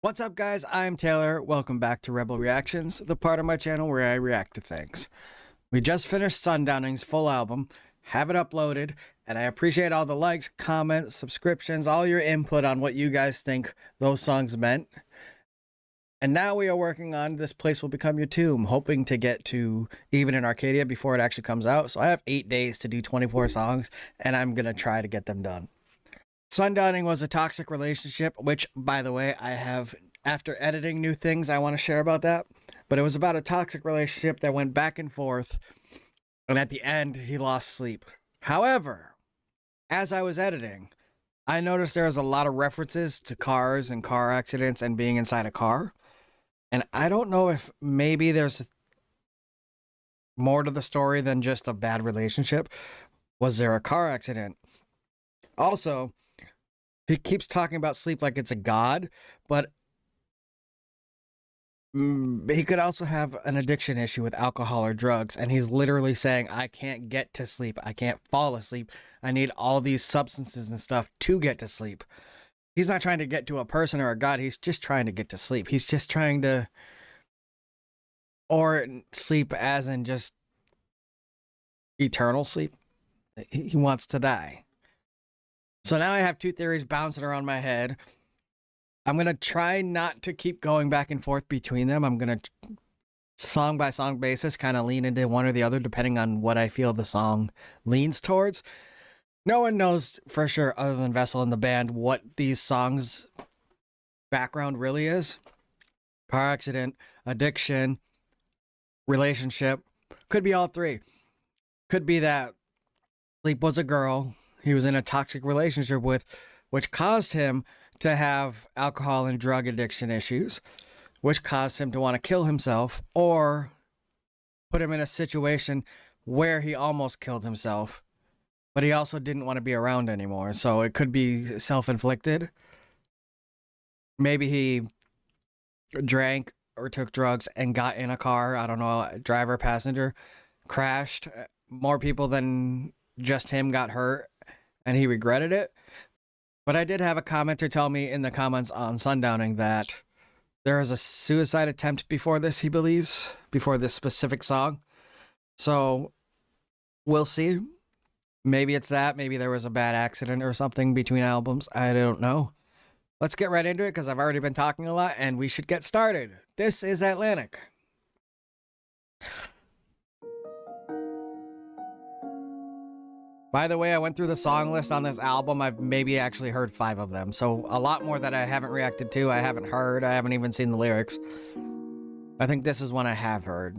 What's up, guys? I'm Taylor. Welcome back to Rebel Reactions, the part of my channel where I react to things. We just finished Sundowning's full album, have it uploaded, and I appreciate all the likes, comments, subscriptions, all your input on what you guys think those songs meant. And now we are working on This Place Will Become Your Tomb, hoping to get to Even in Arcadia before it actually comes out. So I have 8 days to do 24 songs, and I'm going to try to get them done. Sundowning was a toxic relationship, which, by the way, I have, after editing new things, I want to share about that. But it was about a toxic relationship that went back and forth, and at the end, he lost sleep. However, as I was editing, I noticed there was a lot of references to cars and car accidents and being inside a car. And I don't know if maybe there's more to the story than just a bad relationship. Was there a car accident? Also, he keeps talking about sleep like it's a god, but he could also have an addiction issue with alcohol or drugs, and he's literally saying, I can't get to sleep. I can't fall asleep. I need all these substances and stuff to get to sleep. He's not trying to get to a person or a god. He's just trying to get to sleep. He's just trying to, or sleep as in just eternal sleep. He wants to die. So now I have two theories bouncing around my head. I'm going to try not to keep going back and forth between them. I'm going to, song by song basis, kind of lean into one or the other depending on what I feel the song leans towards. No one knows for sure, other than Vessel and the band, what these songs' background really is. Car accident, addiction, relationship. Could be all three. Could be that Sleep was a girl he was in a toxic relationship with, which caused him to have alcohol and drug addiction issues, which caused him to want to kill himself or put him in a situation where he almost killed himself, but he also didn't want to be around anymore. So it could be self-inflicted. Maybe he drank or took drugs and got in a car, I don't know, driver, passenger, crashed. More people than just him got hurt, and he regretted it. But I did have a commenter tell me in the comments on Sundowning that there was a suicide attempt before this, he believes, before this specific song. So we'll see. Maybe it's that. Maybe there was a bad accident or something between albums. I don't know. Let's get right into it because I've already been talking a lot and we should get started. This is Atlantic. By the way, I went through the song list on this album. I've maybe actually heard 5 of them. So a lot more that I haven't reacted to, I haven't heard, I haven't even seen the lyrics. I think this is one I have heard.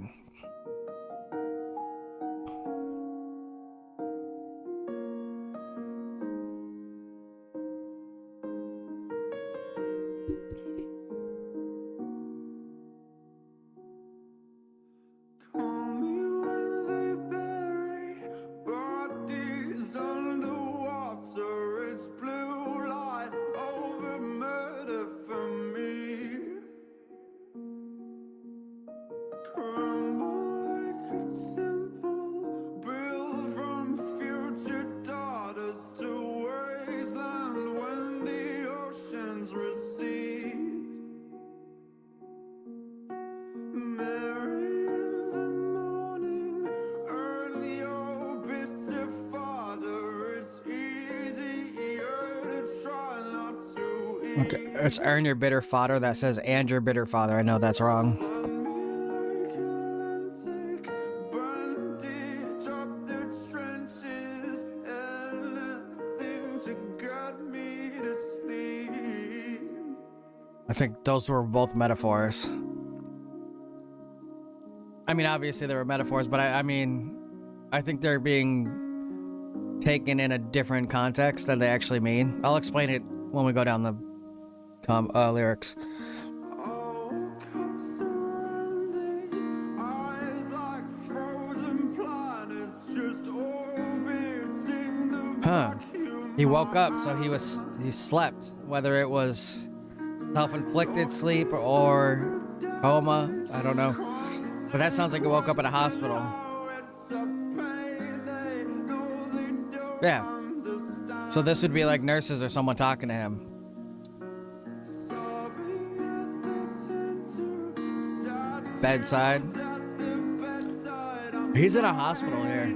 Okay, it's Earn Your Bitter Fodder that says and your bitter father. I know that's wrong. I think those were both metaphors. I mean, obviously they were metaphors, but I mean, I think they're being taken in a different context than they actually mean. I'll explain it when we go down the lyrics. Huh. He woke up, so he slept, whether it was self-inflicted sleep or coma, I don't know. But that sounds like he woke up in a hospital. Yeah. So this would be like nurses or someone talking to him. bedside. He's in a hospital here.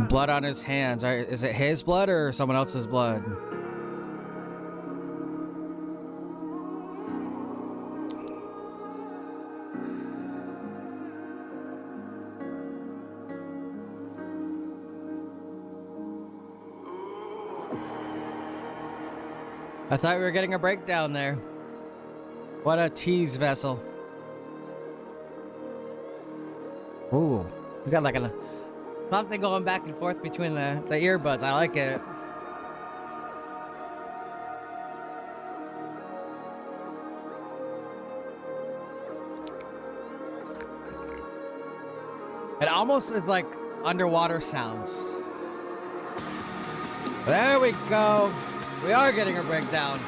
Blood on his hands. Is it his blood or someone else's blood? I thought we were getting a breakdown there. What a tease vessel. Ooh, we got like something going back and forth between the earbuds. I like it. It almost is like underwater sounds. There we go. We are getting a breakdown.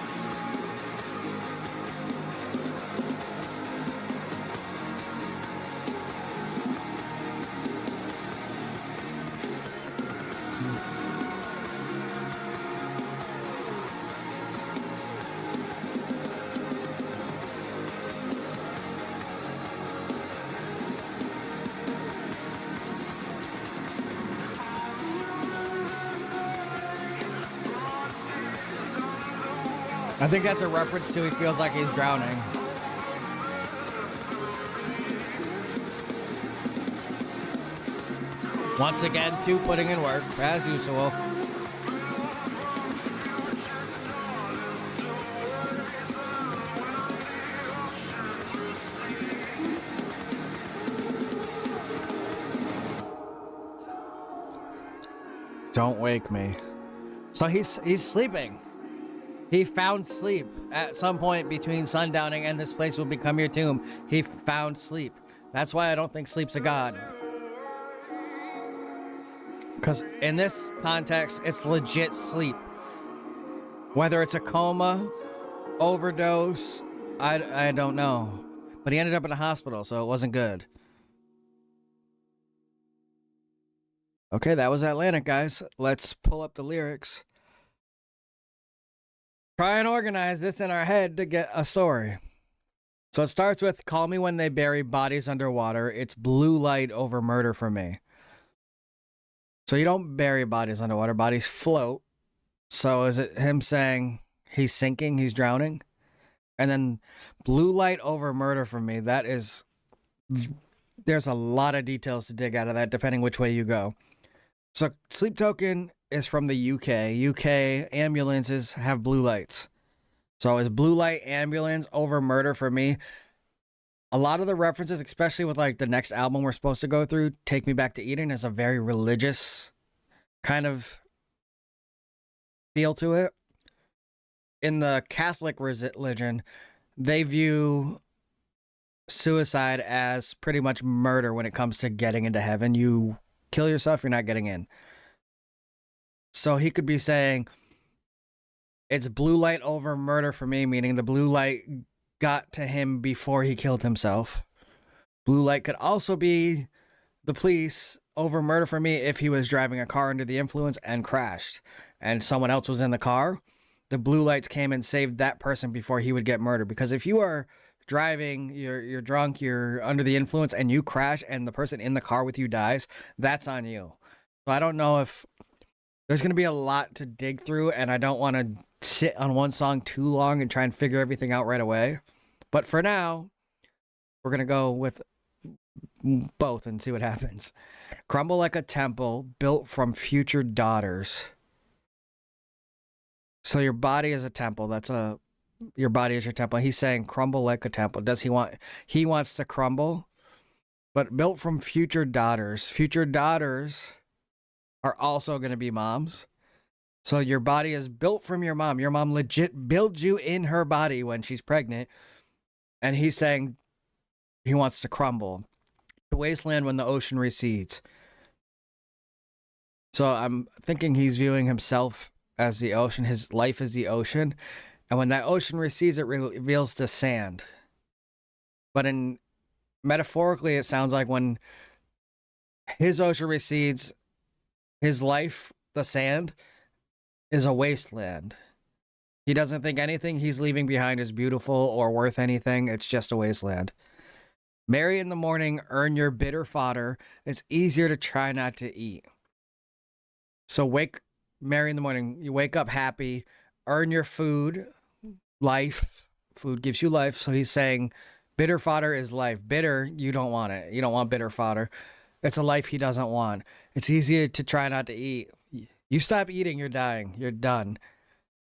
I think that's a reference to he feels like he's drowning. Once again, two putting in work, as usual. Don't wake me. So he's sleeping. He found sleep at some point between sundowning and this place will become your tomb. He found sleep. That's why I don't think sleep's a god. Because in this context, it's legit sleep. Whether it's a coma, overdose, I don't know. But he ended up in a hospital, so it wasn't good. Okay, that was Atlantic, guys. Let's pull up the lyrics. Try and organize this in our head to get a story. So it starts with, call me when they bury bodies underwater. It's blue light over murder for me. So you don't bury bodies underwater. Bodies float. So is it him saying he's sinking, he's drowning? And then blue light over murder for me. That is... There's a lot of details to dig out of that, depending which way you go. So Sleep Token is from the UK. UK ambulances have blue lights. So is blue light ambulance over murder for me? A lot of the references, especially with like the next album we're supposed to go through, Take Me Back to Eden, is a very religious kind of feel to it. In the Catholic religion, they view suicide as pretty much murder when it comes to getting into heaven. You kill yourself, you're not getting in. So he could be saying, it's blue light over murder for me, meaning the blue light got to him before he killed himself. Blue light could also be the police over murder for me if he was driving a car under the influence and crashed and someone else was in the car. The blue lights came and saved that person before he would get murdered. Because if you are driving, you're drunk, you're under the influence, and you crash and the person in the car with you dies, that's on you. So I don't know if... There's going to be a lot to dig through, and I don't want to sit on one song too long and try and figure everything out right away. But for now, we're going to go with both and see what happens. Crumble like a temple built from future daughters. So your body is a temple. Your body is your temple. He's saying crumble like a temple. He wants to crumble, but built from future daughters. Future daughters are also going to be moms. So your body is built from your mom. Your mom legit builds you in her body when she's pregnant. And he's saying he wants to crumble. The wasteland when the ocean recedes. So I'm thinking he's viewing himself as the ocean. His life is the ocean. And when that ocean recedes, it reveals the sand. But in metaphorically, it sounds like when his ocean recedes, his life, the sand, is a wasteland. He doesn't think anything he's leaving behind is beautiful or worth anything. It's just a wasteland. Marry in the morning, earn your bitter fodder. It's easier to try not to eat. So marry in the morning. You wake up happy, earn your food, life. Food gives you life. So he's saying bitter fodder is life. Bitter, you don't want it. You don't want bitter fodder. It's a life he doesn't want. It's easier to try not to eat. You stop eating, you're dying. You're done.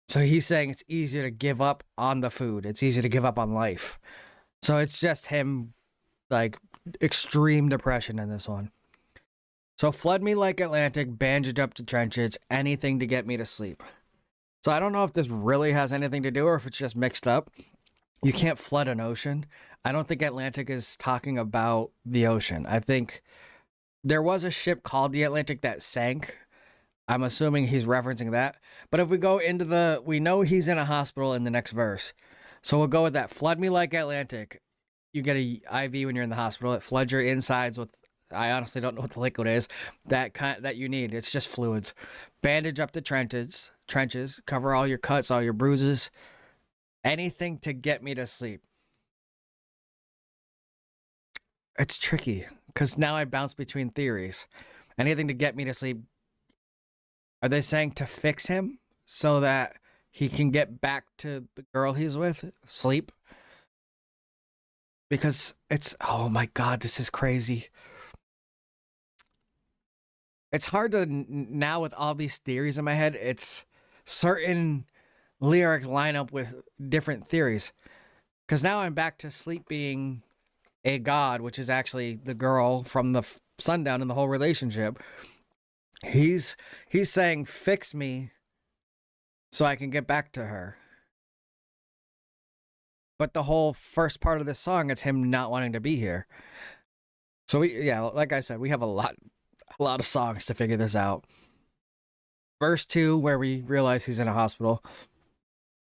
So he's saying it's easier to give up on the food. It's easier to give up on life. So it's just him, like, extreme depression in this one. So flood me like Atlantic, bandaged up to trenches, anything to get me to sleep. So I don't know if this really has anything to do or if it's just mixed up. You can't flood an ocean. I don't think Atlantic is talking about the ocean. I think there was a ship called the Atlantic that sank. I'm assuming he's referencing that. But if we go into we know he's in a hospital in the next verse. So we'll go with that. Flood me like Atlantic. You get a IV when you're in the hospital. It floods your insides with, I honestly don't know what the liquid is, that you need. It's just fluids. Bandage up the trenches, cover all your cuts, all your bruises. Anything to get me to sleep. It's tricky because now I bounce between theories. Anything to get me to sleep. Are they saying to fix him so that he can get back to the girl he's with? Sleep? Because oh my God, this is crazy. It's hard to, now with all these theories in my head, it's certain lyrics line up with different theories. Because now I'm back to sleep being a god, which is actually the girl from the sundown in the whole relationship. He's saying, fix me so I can get back to her. But the whole first part of this song, it's him not wanting to be here. So like I said, we have a lot of songs to figure this out. Verse 2, where we realize he's in a hospital.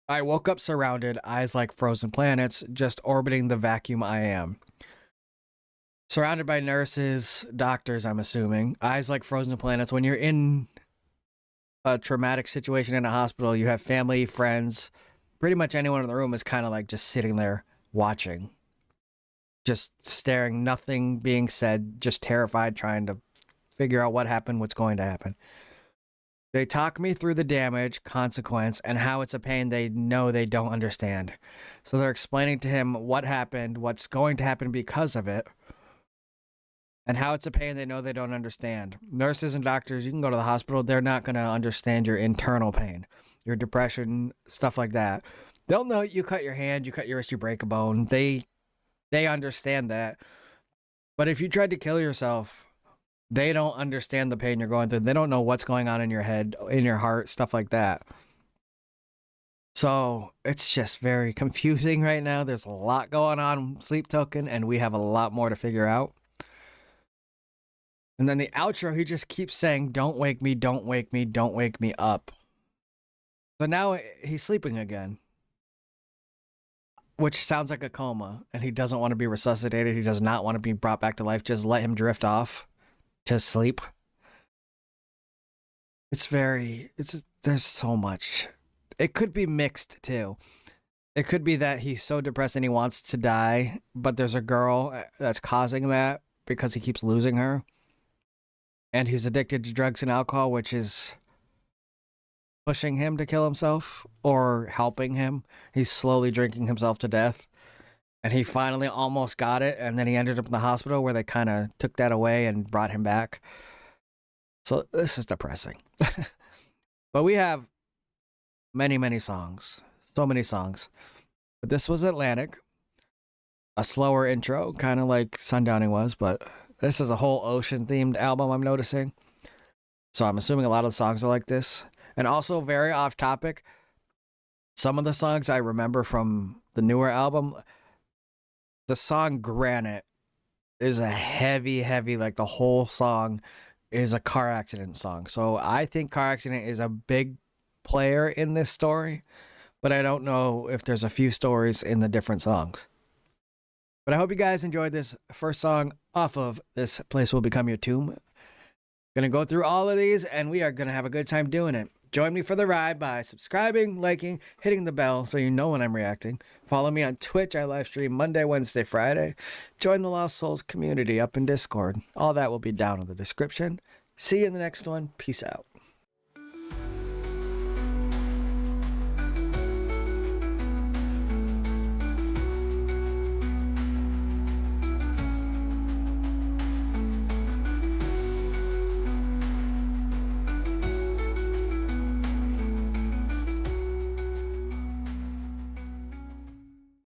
I woke up surrounded, eyes like frozen planets, just orbiting the vacuum I am. Surrounded by nurses, doctors, I'm assuming. Eyes like frozen planets. When you're in a traumatic situation in a hospital, you have family, friends. Pretty much anyone in the room is kind of like just sitting there watching. Just staring, nothing being said, just terrified, trying to figure out what happened, what's going to happen. They talk me through the damage, consequence, and how it's a pain they know they don't understand. So they're explaining to him what happened, what's going to happen because of it, and how it's a pain they know they don't understand. Nurses and doctors, you can go to the hospital, they're not going to understand your internal pain, your depression, stuff like that. They'll know you cut your hand, you cut your wrist, you break a bone. They understand that. But if you tried to kill yourself, they don't understand the pain you're going through. They don't know what's going on in your head, in your heart, stuff like that. So it's just very confusing right now. There's a lot going on, Sleep Token, and we have a lot more to figure out. And then the outro, he just keeps saying, don't wake me, don't wake me, don't wake me up. So now he's sleeping again, which sounds like a coma, and he doesn't want to be resuscitated. He does not want to be brought back to life. Just let him drift off to sleep. There's so much. It could be mixed too. It could be that he's so depressed and he wants to die, but there's a girl that's causing that because he keeps losing her. And he's addicted to drugs and alcohol, which is pushing him to kill himself or helping him. He's slowly drinking himself to death. And he finally almost got it, and then he ended up in the hospital where they kind of took that away and brought him back. So this is depressing. But we have many, many songs. So many songs. But this was Atlantic. A slower intro, kind of like Sundowning was, but this is a whole ocean-themed album, I'm noticing. So I'm assuming a lot of the songs are like this. And also, very off-topic, some of the songs I remember from the newer album, the song Granite is a heavy, like the whole song is a car accident song. So I think car accident is a big player in this story, but I don't know if there's a few stories in the different songs. But I hope you guys enjoyed this first song off of This Place Will Become Your Tomb. Gonna go through all of these, and we are gonna have a good time doing it. Join me for the ride by subscribing, liking, hitting the bell so you know when I'm reacting. Follow me on Twitch. I live stream Monday, Wednesday, Friday. Join the Lost Souls community up in Discord. All that will be down in the description. See you in the next one. Peace out.